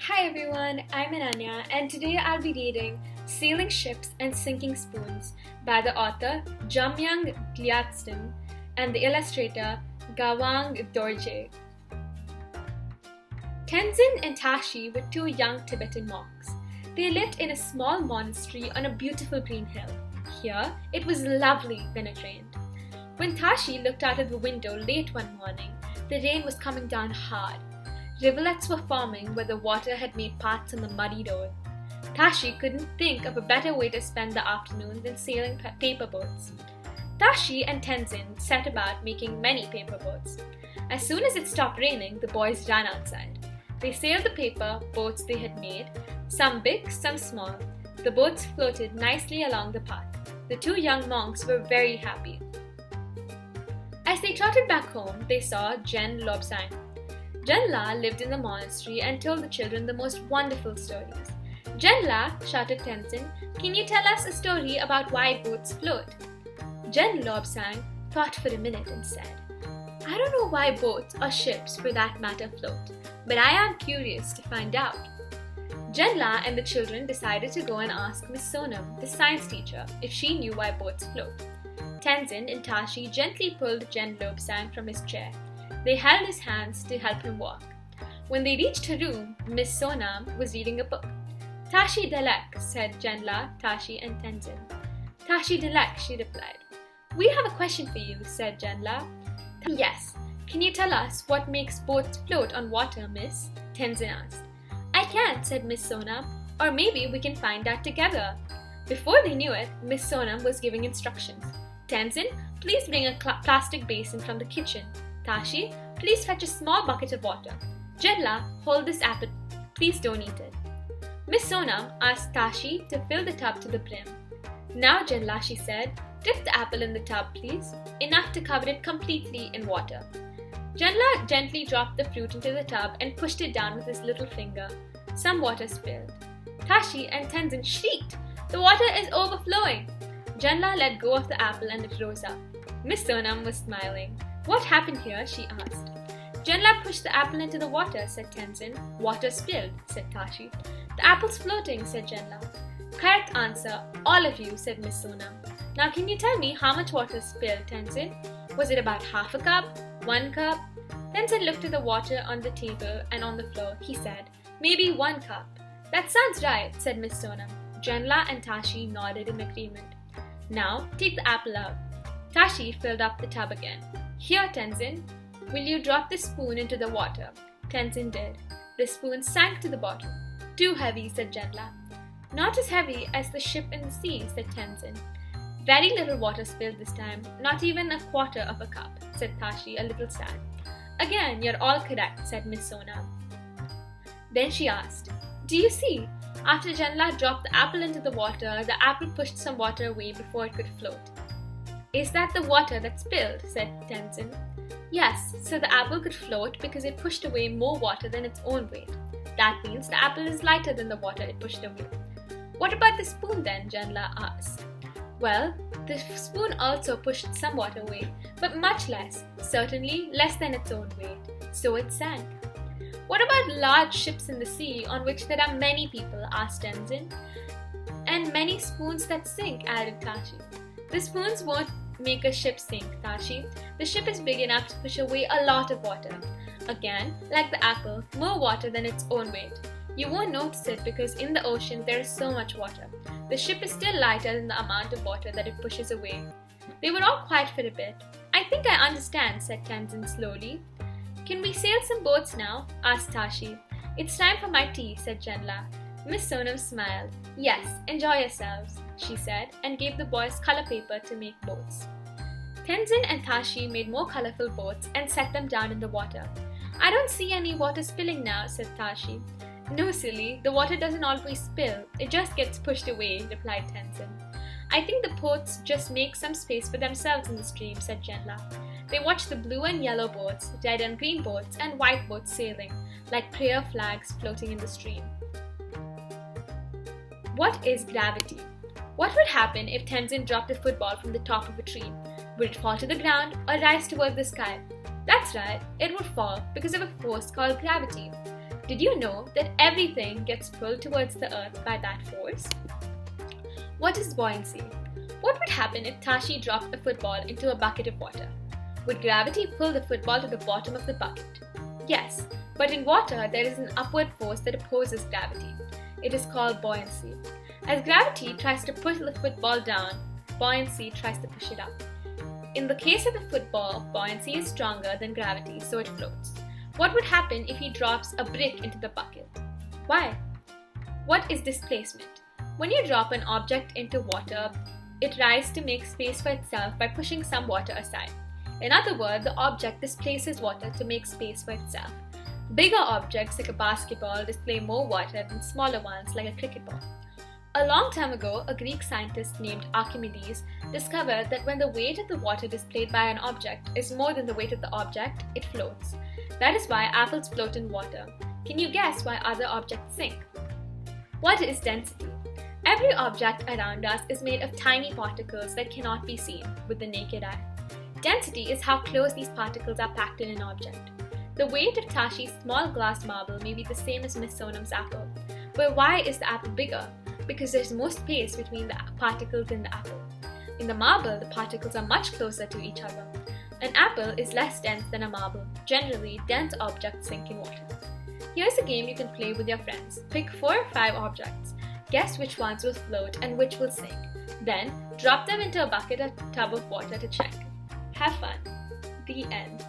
Hi everyone, I'm Ananya and today I'll be reading Sailing Ships and Sinking Spoons by the author Jamyang Gyatso and the illustrator Gawang Dorje. Tenzin and Tashi were two young Tibetan monks. They lived in a small monastery on a beautiful green hill. Here, it was lovely when it rained. When Tashi looked out of the window late one morning, the rain was coming down hard. Rivulets were forming where the water had made paths on the muddy road. Tashi couldn't think of a better way to spend the afternoon than sailing paper boats. Tashi and Tenzin set about making many paper boats. As soon as it stopped raining, the boys ran outside. They sailed the paper boats they had made, some big, some small. The boats floated nicely along the path. The two young monks were very happy. As they trotted back home, they saw Jen Lobsang. Jenla lived in the monastery and told the children the most wonderful stories. Jenla, shouted Tenzin, can you tell us a story about why boats float? Jen Lobsang thought for a minute and said, I don't know why boats or ships for that matter float, but I am curious to find out. Jenla and the children decided to go and ask Miss Sonam, the science teacher, if she knew why boats float. Tenzin and Tashi gently pulled Jen Lobsang from his chair. They held his hands to help him walk. When they reached her room, Miss Sonam was reading a book. Tashi Dalek, said Jenla, Tashi and Tenzin. Tashi Dalek, she replied. We have a question for you, said Jenla. Yes, can you tell us what makes boats float on water, miss? Tenzin asked. I can't, said Miss Sonam, or maybe we can find out together. Before they knew it, Miss Sonam was giving instructions. Tenzin, please bring a plastic basin from the kitchen. Tashi, please fetch a small bucket of water. Jenla, hold this apple. Please don't eat it. Miss Sonam asked Tashi to fill the tub to the brim. Now, Jenla, she said, dip the apple in the tub, please. Enough to cover it completely in water. Jenla gently dropped the fruit into the tub and pushed it down with his little finger. Some water spilled. Tashi and Tenzin shrieked. The water is overflowing. Jenla let go of the apple and it rose up. Miss Sonam was smiling. What happened here? She asked. Jenla pushed the apple into the water, said Tenzin. Water spilled, said Tashi. The apple's floating, said Jenla. Correct answer, all of you, said Miss Sonam. Now can you tell me how much water spilled, Tenzin? Was it about half a cup? 1 cup? Tenzin looked at the water on the table and on the floor. He said, maybe 1 cup. That sounds right, said Miss Sonam. Jenla and Tashi nodded in agreement. Now take the apple out. Tashi filled up the tub again. Here, Tenzin, will you drop the spoon into the water? Tenzin did. The spoon sank to the bottom. Too heavy, said Jenla. Not as heavy as the ship in the sea, said Tenzin. Very little water spilled this time, not even 1/4 of a cup, said Tashi, a little sad. Again, you're all correct, said Miss Sonam. Then she asked, do you see? After Jenla dropped the apple into the water, the apple pushed some water away before it could float. Is that the water that spilled? Said Tenzin. Yes, so the apple could float because it pushed away more water than its own weight. That means the apple is lighter than the water it pushed away. What about the spoon then? Jenla asked. Well, the spoon also pushed some water away, but much less, certainly less than its own weight, so it sank. What about large ships in the sea on which there are many people? Asked Tenzin. And many spoons that sink, added Tashi. The spoons won't make a ship sink, Tashi. The ship is big enough to push away a lot of water. Again, like the apple, more water than its own weight. You won't notice it because in the ocean there is so much water. The ship is still lighter than the amount of water that it pushes away. They were all quiet for a bit. I think I understand, said Tenzin slowly. Can we sail some boats now? Asked Tashi. It's time for my tea, said Jenla. Miss Sonam smiled. Yes, enjoy yourselves, she said, and gave the boys color paper to make boats. Tenzin and Tashi made more colorful boats and set them down in the water. I don't see any water spilling now, said Tashi. No, silly, the water doesn't always spill, it just gets pushed away, replied Tenzin. I think the boats just make some space for themselves in the stream, said Jenla. They watched the blue and yellow boats, red and green boats, and white boats sailing, like prayer flags floating in the stream. What is gravity? What would happen if Tenzin dropped a football from the top of a tree? Would it fall to the ground or rise toward the sky? That's right, it would fall because of a force called gravity. Did you know that everything gets pulled towards the earth by that force? What is buoyancy? What would happen if Tashi dropped a football into a bucket of water? Would gravity pull the football to the bottom of the bucket? Yes, but in water there is an upward force that opposes gravity. It is called buoyancy. As gravity tries to push the football down, buoyancy tries to push it up. In the case of the football, buoyancy is stronger than gravity, so it floats. What would happen if he drops a brick into the bucket? Why? What is displacement? When you drop an object into water, it rises to make space for itself by pushing some water aside. In other words, the object displaces water to make space for itself. Bigger objects like a basketball display more water than smaller ones like a cricket ball. A long time ago, a Greek scientist named Archimedes discovered that when the weight of the water displayed by an object is more than the weight of the object, it floats. That is why apples float in water. Can you guess why other objects sink? What is density? Every object around us is made of tiny particles that cannot be seen with the naked eye. Density is how close these particles are packed in an object. The weight of Tashi's small glass marble may be the same as Miss Sonam's apple. But why is the apple bigger? Because there's more space between the particles in the apple. In the marble, the particles are much closer to each other. An apple is less dense than a marble. Generally, dense objects sink in water. Here's a game you can play with your friends. Pick 4 or 5 objects. Guess which ones will float and which will sink. Then, drop them into a bucket or tub of water to check. Have fun. The end.